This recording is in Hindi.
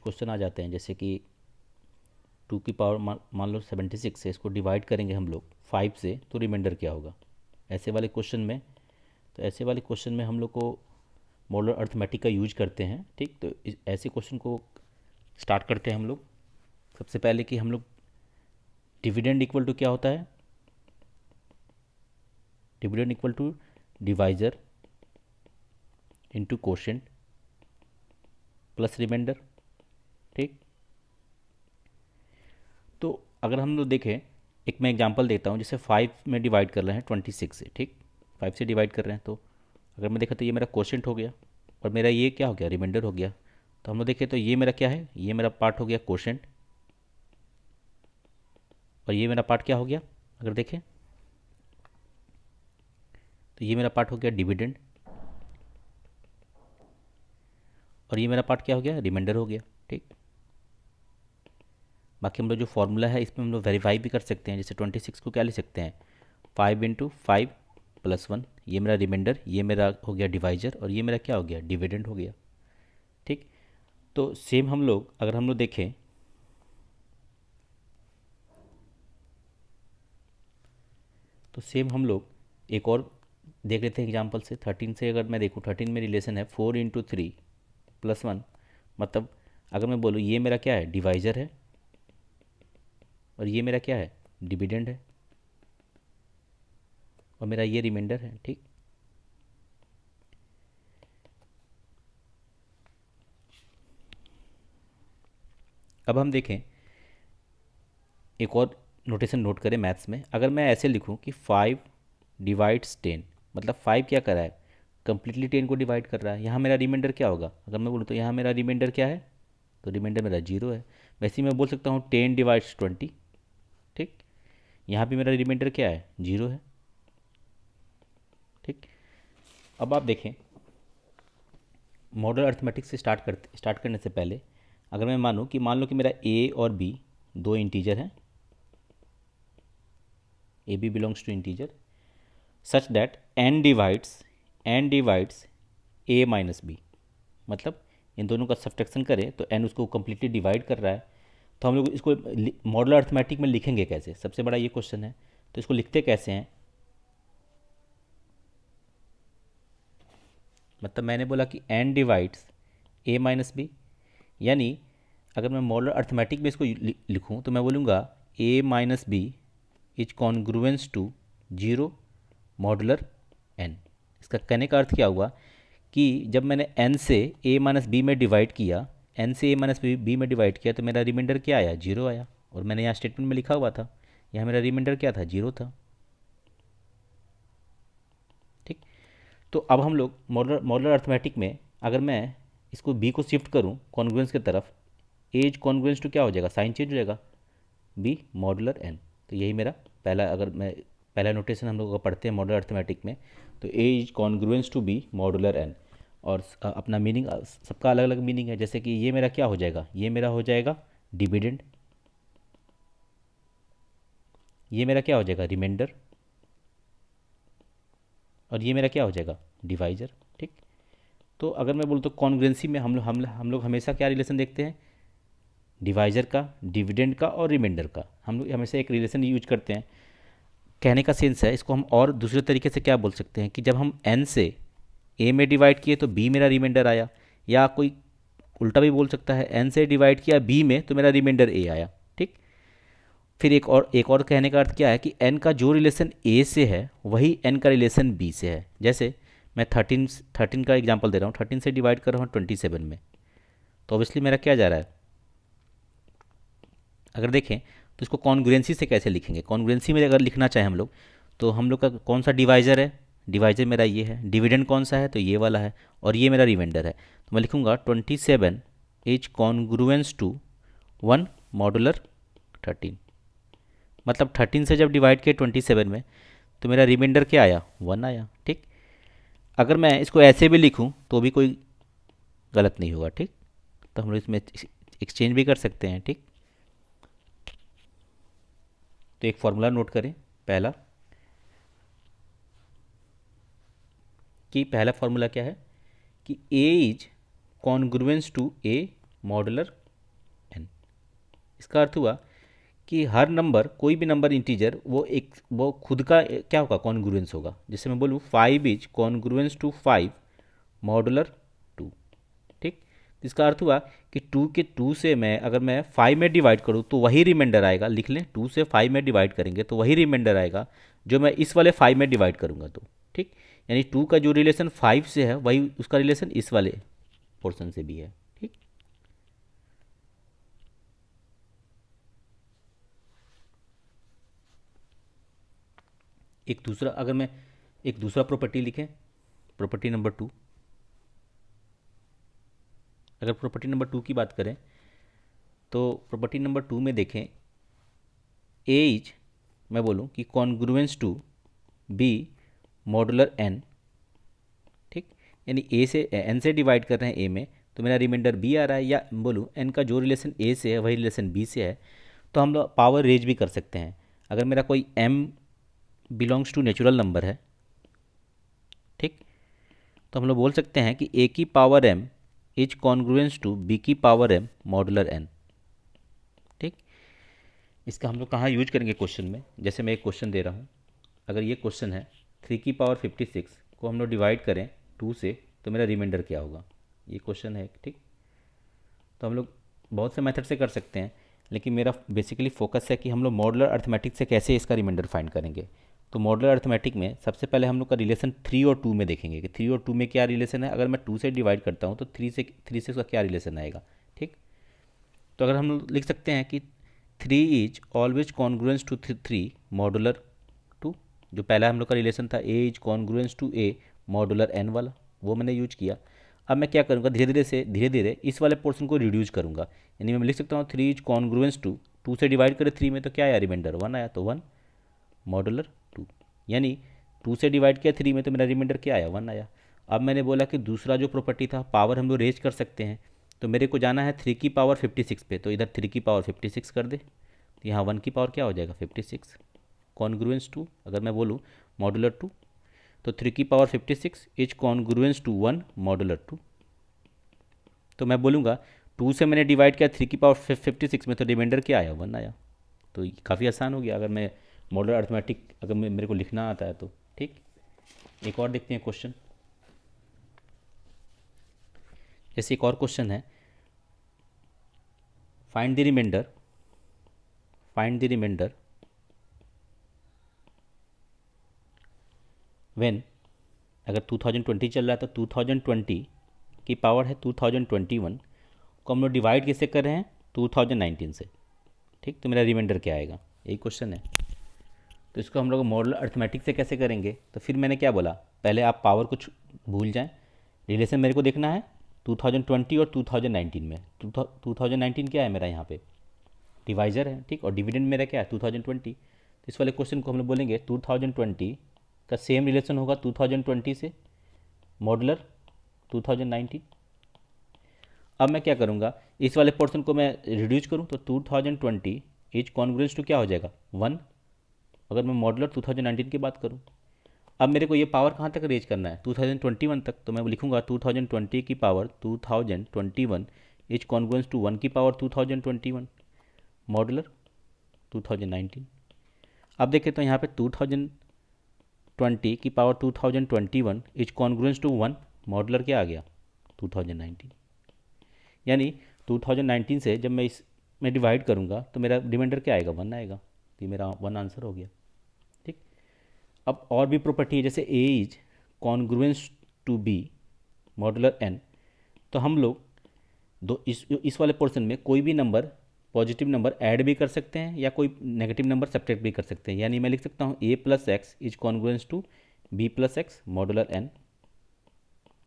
क्वेश्चन आ जाते हैं, जैसे कि 2 की पावर मान लो 76 से इसको डिवाइड करेंगे हम लोग 5 से, तो रिमाइंडर क्या होगा। ऐसे वाले क्वेश्चन में हम लोग को मॉडुलर अर्थमेटिक का यूज करते हैं। ठीक, तो ऐसे क्वेश्चन को स्टार्ट करते हैं हम लोग। सबसे पहले कि हम लोग डिविडेंड इक्वल टू क्या होता है, dividend equal to divisor into quotient plus remainder. ठीक, तो अगर हम लोग देखें, एक मैं एग्जांपल देता हूँ, जैसे 5 में डिवाइड कर रहे हैं 26 से। ठीक, 5 से डिवाइड कर रहे हैं, तो अगर मैं देखा तो ये मेरा कोशेंट हो गया और मेरा ये क्या हो गया, रिमाइंडर हो गया। तो हम लोग देखें तो ये मेरा क्या है, ये मेरा पार्ट हो गया कोशेंट और ये मेरा पार्ट क्या हो गया, अगर देखें तो ये मेरा पार्ट हो गया डिविडेंड और ये मेरा पार्ट क्या हो गया, रिमाइंडर हो गया। ठीक, बाकी हम लोग जो फॉर्मूला है इसमें हम लोग वेरीफाई भी कर सकते हैं। जैसे 26 को क्या लिख सकते हैं, 5 इंटू 5 प्लस 1, ये मेरा रिमाइंडर, ये मेरा हो गया डिवाइजर और ये मेरा क्या हो गया, डिविडेंड हो गया। ठीक, तो सेम हम लोग अगर हम लोग देखें तो सेम हम लोग एक और देख लेते हैं एग्जांपल से। 13 से अगर मैं देखूँ, 13 में रिलेशन है 4 इंटू 3 प्लस 1, मतलब अगर मैं बोलूँ ये मेरा क्या है, डिवाइजर है और ये मेरा क्या है, डिविडेंड है और मेरा ये रिमाइंडर है। ठीक, अब हम देखें एक और नोटेशन नोट करें मैथ्स में। अगर मैं ऐसे लिखूं कि 5 डिवाइड्स 10, मतलब 5 क्या कर रहा है, कंप्लीटली 10 को डिवाइड कर रहा है। यहाँ मेरा रिमाइंडर क्या होगा, अगर मैं बोलूँ तो यहाँ मेरा रिमाइंडर क्या है, तो रिमाइंडर मेरा 0 है। वैसे ही मैं बोल सकता हूँ 10 डिवाइड्स 20। ठीक, यहाँ भी मेरा रिमाइंडर क्या है, 0 है। ठीक, अब आप देखें मॉडल अर्थमेटिक्स से स्टार्ट करने से पहले अगर मैं मानूँ कि मान लो कि मेरा ए और बी दो इंटीजर हैं, A B belongs to integer such that n divides a minus B, मतलब इन दोनों का सब्ट्रैक्शन करें तो n उसको कम्प्लीटली डिवाइड कर रहा है। तो हम लोग इसको मॉडुलर अर्थमेटिक में लिखेंगे कैसे, सबसे बड़ा ये क्वेश्चन है। तो इसको लिखते कैसे हैं, मतलब मैंने बोला कि n divides a minus B, यानी अगर मैं मॉडुलर अर्थमेटिक में इसको लिखूं तो मैं बोलूँगा a minus B is congruence to 0 modular n। इसका कहने का अर्थ क्या हुआ कि जब मैंने n से a माइनस बी में डिवाइड किया, n से a माइनस बी में डिवाइड किया, तो मेरा रिमाइंडर क्या आया, 0 आया। और मैंने यहाँ स्टेटमेंट में लिखा हुआ था, यहाँ मेरा रिमाइंडर क्या था, 0 था। ठीक, तो अब हम लोग मॉडुलर अर्थमेटिक में अगर मैं इसको b को शिफ्ट करूँ कॉन्ग्रुएंस की तरफ, एज कॉन्ग्रुएंस टू क्या हो जाएगा, साइन चेंज हो जाएगा, b मॉडुलर n। तो यही मेरा पहला, अगर मैं पहला नोटेशन हम लोग का पढ़ते हैं मॉडुलर अर्थमेटिक में, तो A is congruence to B modular N. और अपना मीनिंग सबका अलग अलग मीनिंग है। जैसे कि ये मेरा क्या हो जाएगा, ये मेरा हो जाएगा डिविडेंड, ये मेरा क्या हो जाएगा, रिमाइंडर, और ये मेरा क्या हो जाएगा, डिवाइजर। ठीक, तो अगर मैं बोलूँ तो कॉन्ग्रुएंसी में हम लोग हमेशा क्या रिलेशन देखते हैं, डिवाइजर का, डिविडेंड का और रिमाइंडर का। हम लोग हमेशा एक रिलेशन यूज करते हैं। कहने का सेंस है, इसको हम और दूसरे तरीके से क्या बोल सकते हैं कि जब हम n से a में डिवाइड किए तो b मेरा रिमाइंडर आया, या कोई उल्टा भी बोल सकता है, n से डिवाइड किया b में तो मेरा रिमाइंडर a आया। ठीक, फिर एक और कहने का अर्थ क्या है कि n का जो रिलेशन a से है वही n का रिलेशन b से है। जैसे मैं 13 का एग्जांपल दे रहा हूँ, 13 से डिवाइड कर रहा हूँ 27 में, तो ऑब्वियसली मेरा क्या जा रहा है, अगर देखें तो इसको कॉन्ग्रुएंसी से कैसे लिखेंगे। कॉन्ग्रुएंसी में अगर लिखना चाहें हम लोग, तो हम लोग का कौन सा डिवाइजर है, डिवाइजर मेरा ये है, डिविडेंड कौन सा है, तो ये वाला है, और ये मेरा रिमाइंडर है। तो मैं लिखूँगा 27 इज कॉन्ग्रुएंस टू 1 मॉडुलर 13, मतलब 13 से जब डिवाइड किया 27 में तो मेरा रिमाइंडर क्या आया, 1 आया। ठीक, अगर मैं इसको ऐसे भी लिखूँ तो भी कोई गलत नहीं होगा। ठीक, तो हम लोग इसमें एक्सचेंज भी कर सकते हैं। ठीक, तो एक फॉर्मूला नोट करें, पहला फॉर्मूला क्या है कि a is congruence to a modular इसका अर्थ हुआ कि हर नंबर, कोई भी नंबर इंटीजर, वो खुद का क्या होगा, कॉन्ग्रुएंस होगा। जैसे मैं बोलूँ 5 इज कॉन्ग्रुएंस टू 5 मॉडुलर 2। ठीक, तो इसका अर्थ हुआ कि 2 के 2 से मैं अगर मैं 5 में डिवाइड करूँ तो वही रिमाइंडर आएगा। लिख लें, 2 से 5 में डिवाइड करेंगे तो वही रिमाइंडर आएगा जो मैं इस वाले 5 में डिवाइड करूँगा तो। ठीक, यानी 2 का जो रिलेशन 5 से है वही उसका रिलेशन इस वाले पोर्शन से भी है। ठीक, एक दूसरा, अगर मैं एक दूसरा प्रॉपर्टी लिखें, प्रॉपर्टी नंबर 2। अगर प्रॉपर्टी नंबर 2 की बात करें तो प्रॉपर्टी नंबर 2 में देखें, ए इज, मैं बोलूँ कि congruence to B modular N. ठीक, यानी ए से एन से डिवाइड कर रहे हैं ए में, तो मेरा रिमाइंडर बी आ रहा है, या बोलूँ एन का जो रिलेशन ए से है वही रिलेशन बी से है। तो हम लोग पावर रेज भी कर सकते हैं। अगर मेरा कोई M belongs to natural number है, ठीक, तो हम लोग बोल सकते हैं कि ए की power M is congruence to B की पावर एम मॉडुलर एन। ठीक, इसका हम लोग कहाँ यूज करेंगे क्वेश्चन में। जैसे मैं एक क्वेश्चन दे रहा हूँ, अगर ये क्वेश्चन है 3 की पावर 56 को हम लोग डिवाइड करें 2 से तो मेरा रिमाइंडर क्या होगा, ये क्वेश्चन है। ठीक, तो हम लोग बहुत से मेथड से कर सकते हैं, लेकिन मेरा बेसिकली फोकस है कि हम लोग मॉडुलर अर्थमेटिक से कैसे इसका रिमाइंडर फाइंड करेंगे। तो मॉडुलर अर्थमेटिक में सबसे पहले हम लोग का रिलेशन 3 और 2 में देखेंगे कि 3 और 2 में क्या रिलेशन है। अगर मैं 2 से डिवाइड करता हूँ तो 3 से उसका क्या रिलेशन आएगा। ठीक, तो अगर हम लोग लिख सकते हैं कि 3 is always congruence to 3 modular 2। जो पहला हम लोग का रिलेशन था A is congruence to A modular N वाला, वो मैंने यूज किया। अब मैं क्या करूँगा, धीरे धीरे इस वाले पोर्शन को रिड्यूस करूँगा। यानी मैं लिख सकता हूँ 3 इज कॉन्ग्रुएंस टू 2 से डिवाइड करें 3 में तो क्या आया, रिमाइंडर 1 आया, तो 1 मॉडुलर 2। यानी 2 से डिवाइड किया 3 में तो मेरा रिमाइंडर क्या आया, 1 आया। अब मैंने बोला कि दूसरा जो प्रॉपर्टी था, पावर हम लोग रेज कर सकते हैं। तो मेरे को जाना है 3 की पावर 56 पे, तो इधर 3 की पावर 56 कर दे, तो यहाँ 1 की पावर क्या हो जाएगा, 56 कॉन्ग्रुएंस टू। अगर मैं बोलूँ मॉडुलर 2, तो 3 की power 56 is congruence to 1 modular 2। तो मैं बोलूँगा 2 से मैंने डिवाइड किया 3 की पावर 56 में, तो रिमाइंडर क्या आया, 1 आया। तो काफ़ी आसान हो गया अगर मैं मॉडुलर अर्थमेटिक अगर मेरे को लिखना आता है तो। ठीक, एक और देखते हैं क्वेश्चन। जैसे एक और क्वेश्चन है, find the remainder, find the remainder when, अगर 2020 चल रहा है तो 2020 की पावर है 2021 को हम लोग डिवाइड कैसे कर रहे हैं, 2019 से। ठीक, तो मेरा रिमाइंडर क्या आएगा, यही क्वेश्चन है। तो इसको हम लोग मॉडुलर अर्थमेटिक से कैसे करेंगे। तो फिर मैंने क्या बोला, पहले आप पावर कुछ भूल जाएं, रिलेशन मेरे को देखना है 2020 और 2019 में। 2019 क्या है मेरा यहाँ पे, डिवाइजर है। ठीक, और डिविडेंड मेरा क्या है, 2020। तो इस वाले क्वेश्चन को हम लोग बोलेंगे 2020 का सेम रिलेशन होगा 2020 से, मॉडुलर 2019। अब मैं क्या करूँगा, इस वाले पोर्शन को मैं रिड्यूस करूँ तो 2020 इज कॉन्ग्रुएंस टू क्या हो जाएगा, 1, अगर मैं मॉडुलर 2019 की बात करूँ। अब मेरे को ये पावर कहाँ तक रेज करना है, 2021 तक। तो मैं लिखूँगा 2020 की पावर 2021 इज कॉन्ग्रुएंस टू 1 की पावर 2021 मॉडुलर 2019। अब देखें तो यहाँ पे 2020 की power 2021 is congruence to 1 modular क्या आ गया, 2019। यानी 2019 से जब मैं इस में डिवाइड करूँगा तो मेरा रिमाइंडर क्या आएगा, 1 आएगा। तो मेरा 1 आंसर हो गया। ठीक, अब और भी प्रॉपर्टी है, जैसे A is congruence to B modular N. तो हम लोग इस वाले पोर्शन में कोई भी नंबर, पॉजिटिव नंबर ऐड भी कर सकते हैं या कोई नेगेटिव नंबर सब्ट्रैक्ट भी कर सकते हैं। यानी मैं लिख सकता हूँ a plus X is congruence to b plus X modular N.